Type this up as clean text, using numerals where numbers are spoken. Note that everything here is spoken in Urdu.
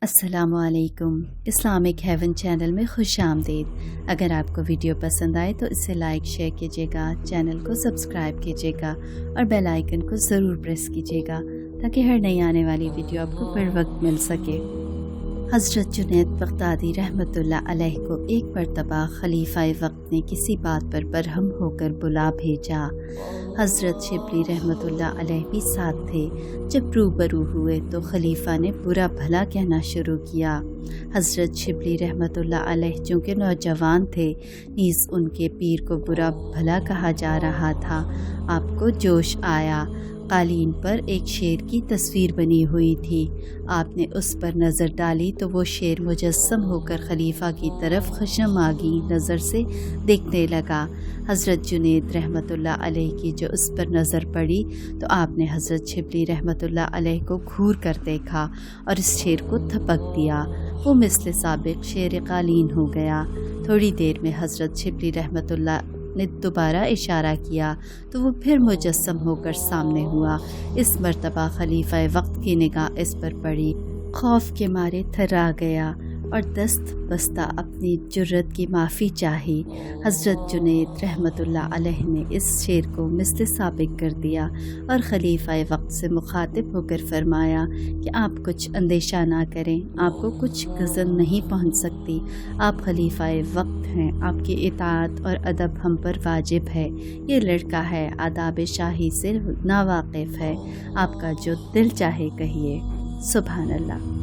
السلام علیکم۔ اسلامک ہیون چینل میں خوش آمدید۔ اگر آپ کو ویڈیو پسند آئے تو اسے لائک شیئر کیجیے گا، چینل کو سبسکرائب کیجیے گا اور بیل آئیکن کو ضرور پریس کیجیے گا تاکہ ہر نئی آنے والی ویڈیو آپ کو بر وقت مل سکے۔ حضرت جنید بغدادی رحمۃ اللہ علیہ کو ایک مرتبہ خلیفہ وقت نے کسی بات پر برہم ہو کر بلا بھیجا۔ حضرت شبلی رحمۃ اللہ علیہ بھی ساتھ تھے۔ جب روبرو ہوئے تو خلیفہ نے برا بھلا کہنا شروع کیا۔ حضرت شبلی رحمۃ اللہ علیہ چونکہ نوجوان تھے، نیز ان کے پیر کو برا بھلا کہا جا رہا تھا۔ آپ کو جوش آیا۔ قالین پر ایک شیر کی تصویر بنی ہوئی تھی۔ آپ نے اس پر نظر ڈالی تو وہ شیر مجسم ہو کر خلیفہ کی طرف خشمآگی نظر سے دیکھنے لگا۔ حضرت جنید رحمۃ اللہ علیہ کی جو اس پر نظر پڑی تو آپ نے حضرت شبلی رحمۃ اللہ علیہ کو گھور کر دیکھا اور اس شیر کو تھپک دیا۔ وہ مثل سابق شیر قالین ہو گیا۔ تھوڑی دیر میں حضرت شبلی رحمۃ اللہ نے دوبارہ اشارہ کیا تو وہ پھر مجسم ہو کر سامنے ہوا۔ اس مرتبہ خلیفہ وقت کی نگاہ اس پر پڑی، خوف کے مارے تھرا گیا اور دست بستہ اپنی جرت کی معافی چاہی۔ حضرت جنید رحمۃ اللہ علیہ نے اس شیر کو مثل سابق کر دیا اور خلیفہ وقت سے مخاطب ہو کر فرمایا کہ آپ کچھ اندیشہ نہ کریں، آپ کو کچھ گزن نہیں پہنچ سکتی۔ آپ خلیفہ وقت ہیں، آپ کی اطاعت اور ادب ہم پر واجب ہے۔ یہ لڑکا ہے، آداب شاہی سے ناواقف ہے، آپ کا جو دل چاہے کہیے۔ سبحان اللہ۔